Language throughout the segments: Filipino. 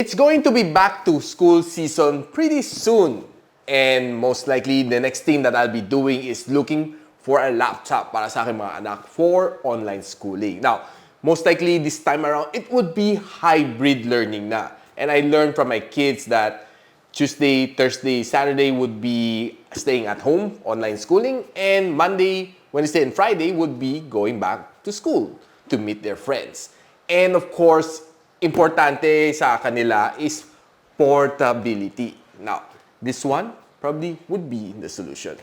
It's going to be back to school season pretty soon. And most likely, the next thing that I'll be doing is looking for a laptop para sa aking mga anak for online schooling. Now, most likely this time around, it would be hybrid learning na. And I learned from my kids that Tuesday, Thursday, Saturday would be staying at home, online schooling, and Monday, Wednesday, and Friday would be going back to school to meet their friends. And of course, importante sa kanila is portability. Now, this one probably would be the solution.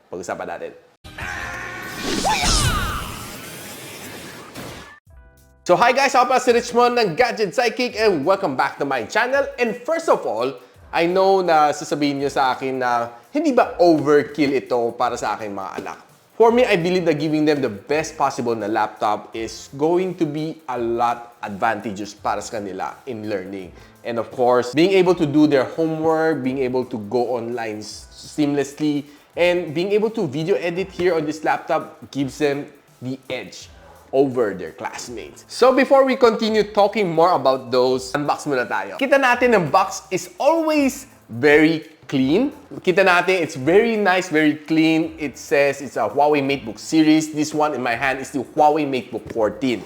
Pag-usapan natin. So hi guys, ako pala si Richmond ng Gadget Sidekick and welcome back to my channel. And first of all, I know na sasabihin nyo sa akin na hindi ba overkill ito para sa aking mga anak. For me, I believe that giving them the best possible na laptop is going to be a lot advantageous para sa kanila in learning. And of course, being able to do their homework, being able to go online seamlessly, and being able to video edit here on this laptop gives them the edge over their classmates. So before we continue talking more about those, unbox muna tayo. Kita natin ang box is always very clean. Kita natin, it's very nice, very clean. It says it's a Huawei MateBook series. This one in my hand is the Huawei MateBook 14.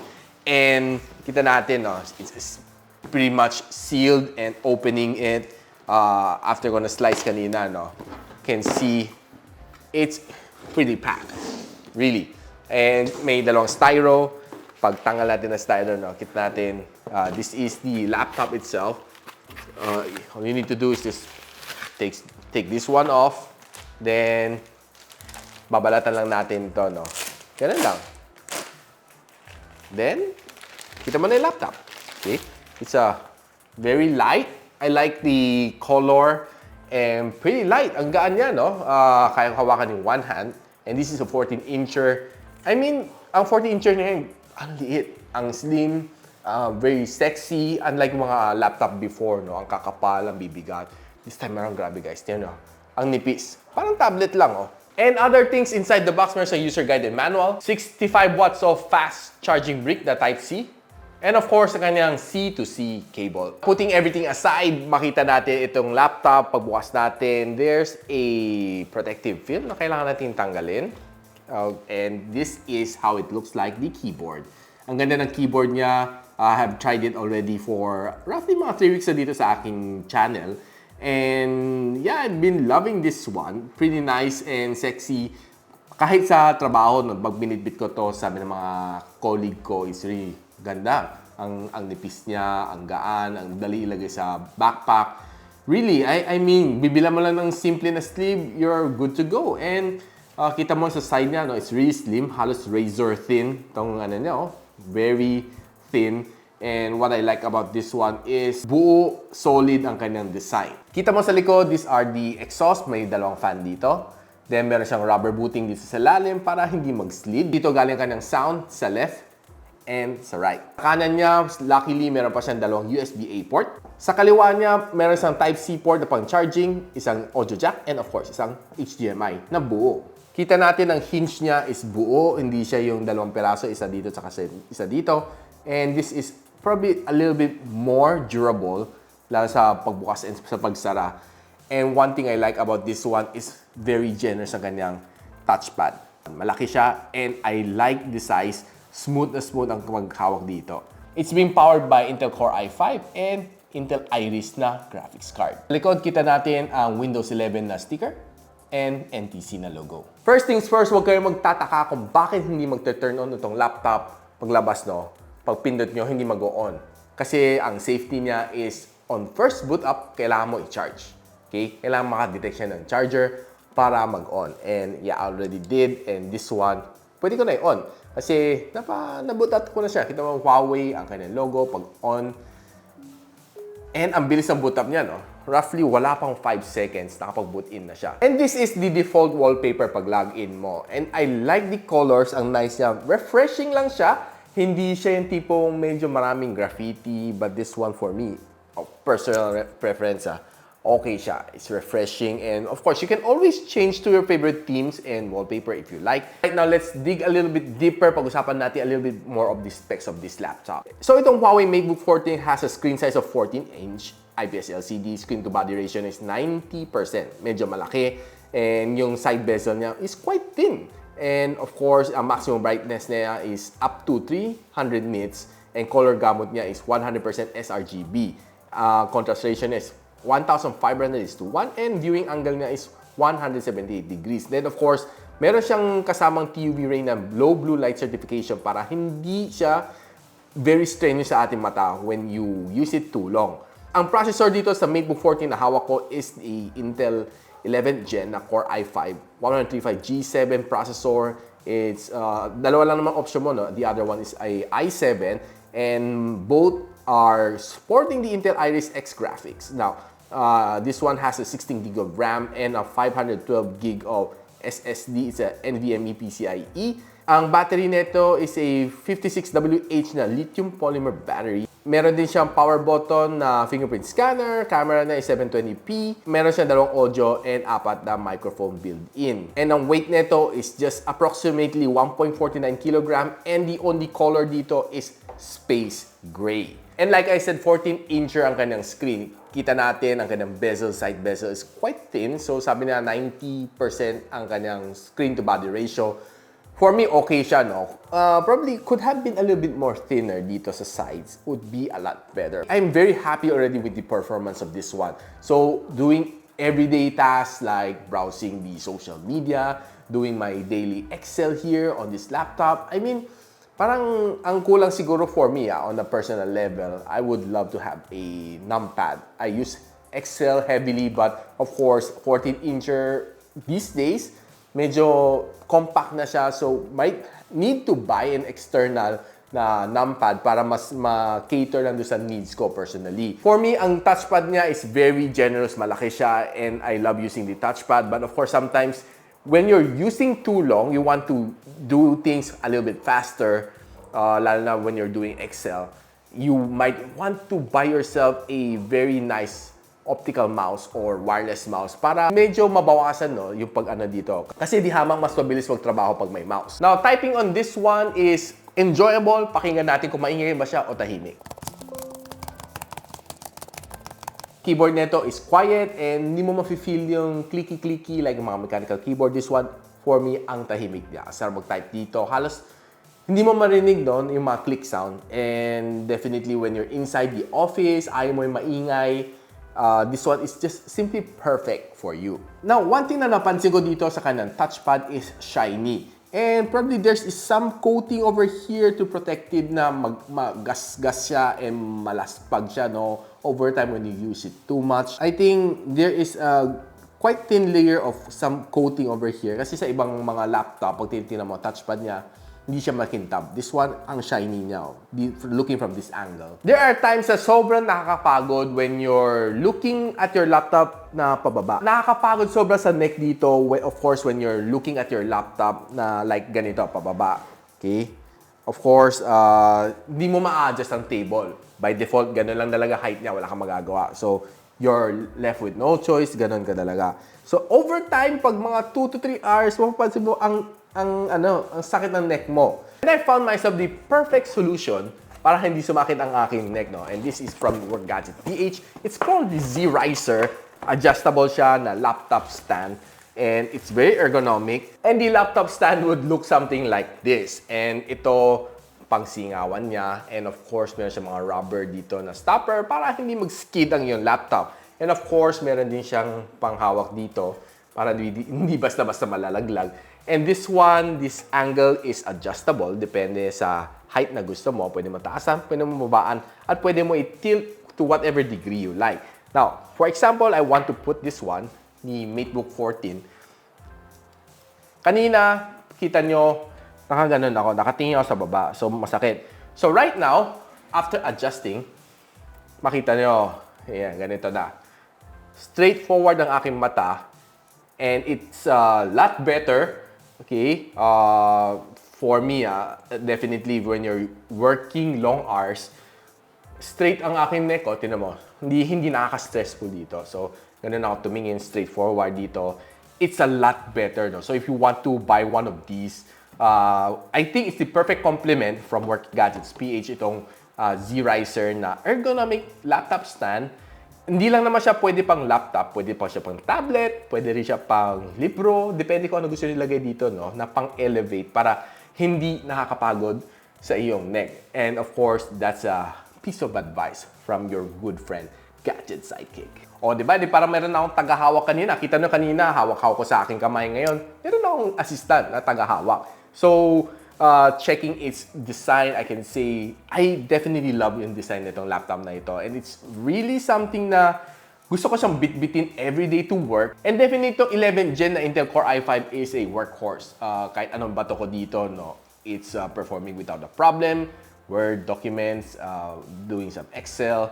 And kita natin, it's pretty much sealed, and opening it, after gonna slice kanina, can see it's pretty packed. Really. And may dalawang styro. Pag tanggal natin na styro, kita natin, this is the laptop itself. All you need to do is just take this one off. Then, babalatan lang natin ito, Ganun lang. Then, kita mo na yung laptop. Okay? It's a very light. I like the color. And pretty light. Ang gaan niya, kayang hawakan in one hand. And this is a 14-incher. I mean, ang 14-incher niya, ang liit, ang slim, very sexy, unlike mga laptop before, ang kakapal, ang bibigat. This time around, grabe guys, ang nipis. Parang tablet lang, And other things inside the box, meron sa user guide and manual, 65 watts of fast charging brick na Type-C, and of course, ang kanyang C-to-C cable. Putting everything aside, makita natin itong laptop, pagbukas natin, there's a protective film na kailangan natin tanggalin. And this is how it looks like, the keyboard. Ang ganda ng keyboard niya. I have tried it already for roughly mga 3 weeks na dito sa aking channel. And yeah, I've been loving this one. Pretty nice and sexy. Kahit sa trabaho, pag binitbit ko to, sabi ng mga colleague ko, it's really ganda. Ang nipis niya, ang gaan, ang dali ilagay sa backpack. Really, I mean, bibila mo lang ng simple na sleeve, you're good to go. And kita mo sa side niya, it's really slim, halos razor thin. Itong niya, very thin. And what I like about this one is buo, solid ang kanyang design. Kita mo sa likod, these are the exhaust. May dalawang fan dito. Then meron siyang rubber booting dito sa lalim para hindi mag-slid. Dito galing kanyang sound sa left and sa right. Kanan niya, luckily, meron pa siyang dalawang USB-A port. Sa kaliwa niya, meron isang Type-C port na pang charging, isang audio jack, and of course, isang HDMI na buo. Kita natin ang hinge niya is buo, hindi siya yung dalawang peraso, isa dito at isa dito. And this is probably a little bit more durable, lalo sa pagbukas and sa pagsara. And one thing I like about this one is very generous ang kanyang touchpad. Malaki siya, and I like the size. Smooth ang maghawak dito. It's being powered by Intel Core i5 and Intel Iris na graphics card. Likod, kita natin ang Windows 11 na sticker and NTC na logo. First things first, huwag kayong magtataka kung bakit hindi magte-turn on itong laptop paglabas, pag pindot nyo, hindi mag-on. Kasi ang safety niya is on first boot up, kailangan mo i-charge. Okay? Kailangan makadetect siya ng charger para mag-on. And yeah, I already did. And this one, pwede ko na i-on. Kasi naboot up ko na siya. Kita mo Huawei, ang kanyang logo, pag on. And ang bilis ng boot up niya, Roughly, wala pang 5 seconds, nakapag-boot in na siya. And this is the default wallpaper pag login mo. And I like the colors, ang nice niya. Refreshing lang siya. Hindi siya yung tipong medyo maraming graffiti, but this one for me, personal preference, okay siya. It's refreshing, and of course, you can always change to your favorite themes and wallpaper if you like. Right now, let's dig a little bit deeper. Pag-usapan natin a little bit more of the specs of this laptop. So itong Huawei MateBook 14 has a screen size of 14-inch. IPS LCD, screen-to-body ratio is 90%. Medyo malaki. And yung side bezel niya is quite thin. And of course, ang maximum brightness niya is up to 300 nits. And color gamut niya is 100% sRGB. Contrast ratio is 1,500:1. And viewing angle niya is 178 degrees. Then of course, meron siyang kasamang TUV ray na low blue light certification para hindi siya very strenuous sa ating mata when you use it too long. Ang processor dito sa MateBook 14 na hawak ko is the Intel 11th Gen na Core i5 135 G7 processor. It's dalawa lang naman option mo, no? The other one is a i7, and both are supporting the Intel Iris X graphics. Now, this one has a 16 GB of RAM and a 512 GB of SSD. It's a NVMe PCIe. Ang battery nito is a 56WH na lithium polymer battery. Meron din siyang power button na fingerprint scanner, camera na is 720p, meron siyang dalawang audio and 4 na microphone built-in. And ang weight nito is just approximately 1.49 kg, and the only color dito is space gray. And like I said, 14-incher ang kanyang screen. Kita natin ang kanyang bezel, side bezel is quite thin. So sabi na 90% ang kanyang screen-to-body ratio. For me, okay siya, no? Probably could have been a little bit more thinner dito sa sides. Would be a lot better. I'm very happy already with the performance of this one. So, doing everyday tasks like browsing the social media, doing my daily Excel here on this laptop. I mean, parang ang kulang siguro for me on a personal level, I would love to have a numpad. I use Excel heavily, but of course, 14-incher these days, medyo compact na siya, so might need to buy an external na numpad para mas ma-cater lang doon sa needs ko personally. For me, ang touchpad niya is very generous, malaki siya, and I love using the touchpad. But of course, sometimes when you're using too long, you want to do things a little bit faster, lalo na when you're doing Excel. You might want to buy yourself a very nice optical mouse or wireless mouse para medyo mabawasan, no, yung pag-ano dito. Kasi di hamang mas mabilis magtrabaho pag may mouse. Now, typing on this one is enjoyable. Pakinggan natin kung maingay ba siya o tahimik. Keyboard nito is quiet and hindi mo mafe-feel yung clicky-clicky like mga mechanical keyboard. This one, for me, ang tahimik niya. Sarap mag-type dito. Halos hindi mo marinig doon yung mga click sound. And definitely when you're inside the office, ayaw mo yung maingay, this one is just simply perfect for you. Now, one thing na napansin ko dito sa kanyang touchpad is shiny. And probably there's some coating over here to protect it na magasgas siya and malaspag siya, no, over time when you use it too much. I think there is a quite thin layer of some coating over here. Kasi sa ibang mga laptop, pag tinitingnan mo touchpad niya, hindi siya makintab. This one, ang shiny niya. Looking from this angle. There are times na sobrang nakakapagod when you're looking at your laptop na pababa. Nakakapagod sobra sa neck dito, of course, when you're looking at your laptop na like ganito, pababa. Okay? Of course, hindi mo ma-adjust ang table. By default, ganun lang talaga height niya. Wala kang magagawa. So, you're left with no choice. Ganun ka talaga. So, over time, pag mga 2 to 3 hours, mapapansin mo ang sakit ng neck mo. And I found myself the perfect solution para hindi sumakit ang aking neck, no? And this is from Workgadget PH. It's called the Z-Riser. Adjustable siya na laptop stand. And it's very ergonomic. And the laptop stand would look something like this. And ito, pangsingawan niya. And of course, meron siya mga rubber dito na stopper para hindi mag-skid ang yung laptop. And of course, meron din siyang panghawak dito para hindi basta-basta malalaglag. And this one, this angle is adjustable. Depende sa height na gusto mo. Pwede mo taasan, pwede mo babaan, at pwede mo i-tilt to whatever degree you like. Now, for example, I want to put this one, the MateBook 14. Kanina, kita nyo, nakaganon ako, nakatingin ako sa baba. So, masakit. So, right now, after adjusting, makita nyo, ayan, ganito na. Straightforward ang aking mata. And it's a lot better. Okay, for me, definitely when you're working long hours, straight ang aking neck, oh, tinan mo. Hindi nakaka-stressful dito. So, ganun ako tumingin, straightforward dito. It's a lot better, no? So, if you want to buy one of these, I think it's the perfect complement from Work Gadgets PH, itong Z-Riser na ergonomic laptop stand. Hindi lang naman siya pwede pang laptop, pwede pa siya pang tablet, pwede rin siya pang libro, depende kung ano gusto nilagay dito, no? Na pang-elevate para hindi nakakapagod sa iyong neck. And of course, that's a piece of advice from your good friend, Gadget Sidekick. O, di ba? Di parang meron akong tagahawak kanina. Kita nyo kanina, hawak-hawak ko sa aking kamay ngayon. Meron akong assistant na tagahawak. So, checking its design, I can say, I definitely love yung design nitong laptop na ito. And it's really something na gusto ko siyang bit-bitin everyday to work. And definitely itong 11th Gen na Intel Core i5 is a workhorse. Kahit anong bato ko dito, no, it's performing without a problem. Word documents, doing some Excel,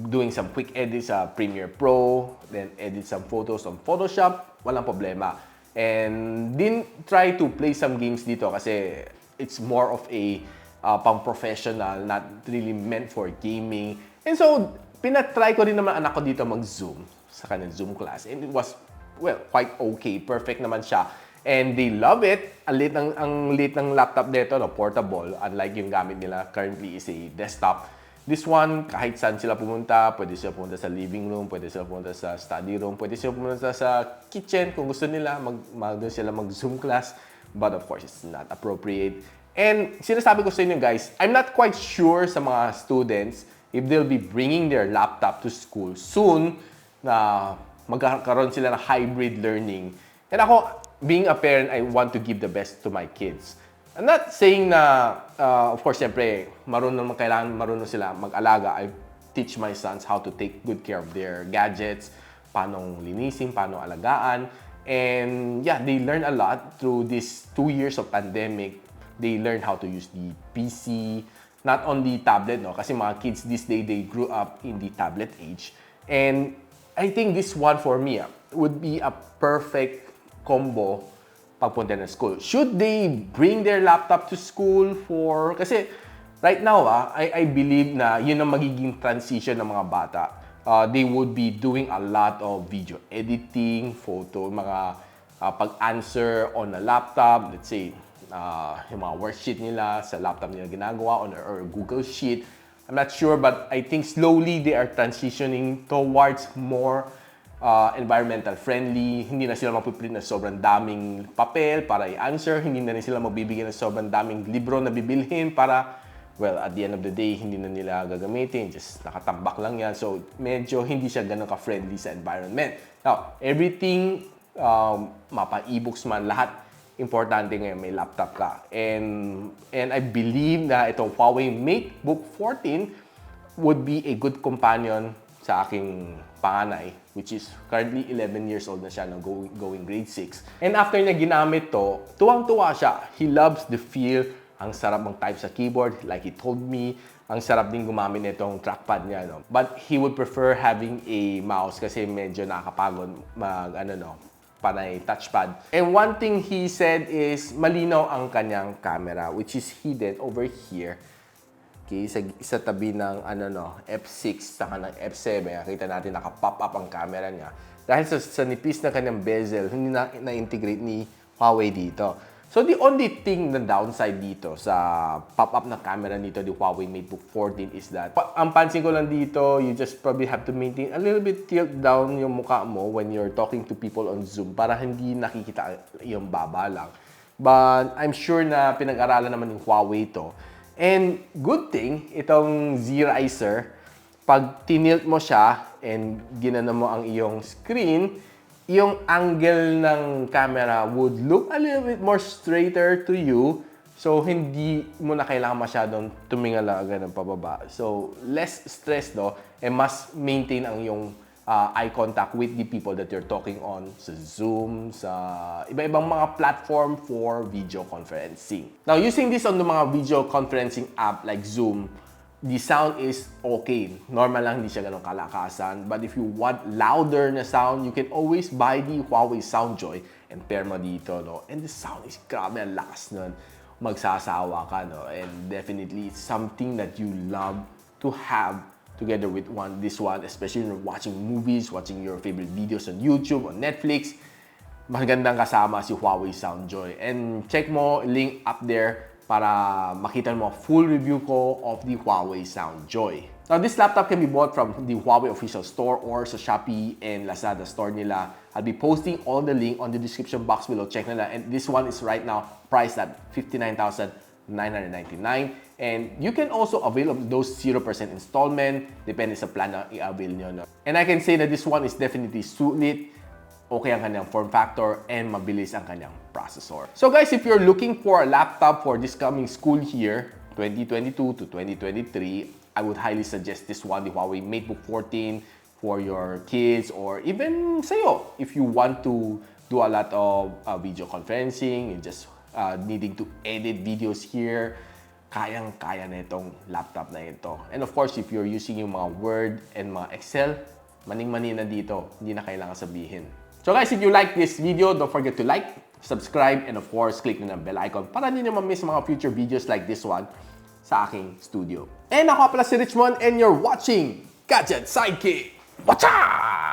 doing some quick edits sa Premiere Pro, then edit some photos on Photoshop, walang problema. And didn't try to play some games dito kasi it's more of a pang-professional, not really meant for gaming. And so, pinatry ko rin naman anak ko dito mag-Zoom sa kanyang Zoom class. And it was, well, quite okay. Perfect naman siya. And they love it. Ang lit ng laptop dito, no, portable. Unlike yung gamit nila currently is a desktop. This one, kahit saan sila pumunta, pwede sila pumunta sa living room, pwede sila pumunta sa study room, pwede sila pumunta sa kitchen kung gusto nila, doon sila mag-Zoom class. But of course, it's not appropriate. And sinasabi ko sa inyo guys, I'm not quite sure sa mga students if they'll be bringing their laptop to school soon na magkakaroon sila ng hybrid learning. And ako, being a parent, I want to give the best to my kids. I'm not saying na, of course, siyempre, kailangan marunong sila mag-alaga. I teach my sons how to take good care of their gadgets, paano linisin, paano alagaan. And yeah, they learn a lot through these 2 years of pandemic. They learn how to use the PC, not on the tablet, no? Kasi mga kids this day, they grew up in the tablet age. And I think this one for me would be a perfect combo pagpunta ng school. Should they bring their laptop to school kasi right now, I believe na yun ang magiging transition ng mga bata. They would be doing a lot of video editing, photo, mga pag-answer on a laptop, let's say, yung mga worksheet nila sa laptop nila ginagawa or Google Sheet. I'm not sure, but I think slowly they are transitioning towards more environmental friendly. Hindi na sila mapiprint na sobrang daming papel para i-answer. Hindi na rin sila magbibigyan ng sobrang daming libro na bibilhin para, well, at the end of the day, hindi na nila gagamitin. Just nakatambak lang yan. So, medyo hindi siya ganun ka-friendly sa environment. Now, everything, mapa e-books man, lahat, importante ngayon may laptop ka. And I believe na itong Huawei MateBook 14 would be a good companion sa aking panganay, which is currently 11 years old na siya, na going grade 6. And after niya ginamit to, tuwang-tuwa siya. He loves the feel. Ang sarap mag-type sa keyboard, like he told me. Ang sarap din gumamit nitong trackpad niya, no? But he would prefer having a mouse kasi medyo nakakapagod panay touchpad. And one thing he said is malinaw ang kanyang camera, which is hidden over here. Okay, sa tabi ng F6 saka ng F7, nakita natin naka-pop up ang camera niya. Dahil sa nipis ng kanyang bezel, hindi na-integrate ni Huawei dito. So the only thing na downside dito sa pop-up na camera nito, the Huawei MateBook 14, is that ang pansin ko lang dito, you just probably have to maintain a little bit tilt down yung mukha mo when you're talking to people on Zoom para hindi nakikita yung baba lang. But I'm sure na pinag-aralan naman ng Huawei to. And good thing, itong Z-Riser, pag tinilt mo siya and ginano mo ang iyong screen, yung angle ng camera would look a little bit more straighter to you. So, hindi mo na kailangan masyadong tumingala ganun pababa. So, less stress, no? And mas maintain ang yung eye contact with the people that you're talking on sa Zoom, sa iba-ibang mga platform for video conferencing. Now, using this on the mga video conferencing app like Zoom, the sound is okay. Normal lang, hindi siya ganun kalakasan. But if you want louder na sound, you can always buy the Huawei Soundjoy and pair mo dito, no? And the sound is grabe, ang lakas nun. Magsasawa ka, no? And definitely, it's something that you love to have together with this one, especially when you're watching movies, watching your favorite videos on YouTube, on Netflix. Magandang kasama si Huawei Soundjoy. And check mo, link up there para makita mo full review ko of the Huawei Soundjoy. Now, this laptop can be bought from the Huawei official store or sa Shopee and Lazada store nila. I'll be posting all the link on the description box below. Check nila. And this one is right now priced at $59,999. And you can also avail of those 0% installment, depende sa plan na i-avail nyo. No? And I can say that this one is definitely sulit, okay ang kanyang form factor, and mabilis ang kanyang processor. So guys, if you're looking for a laptop for this coming school year, 2022 to 2023, I would highly suggest this one, the Huawei MateBook 14 for your kids or even sa'yo. If you want to do a lot of video conferencing and just needing to edit videos here, kayang-kaya na itong laptop na ito. And of course, if you're using yung mga Word and mga Excel, maning-mani na dito. Hindi na kailangan sabihin. So guys, if you like this video, don't forget to like, subscribe, and of course, click na ng bell icon para hindi nyo ma-miss mga future videos like this one sa aking studio. And ako pala si Richmond and you're watching Gadget Sidekick. Watcha!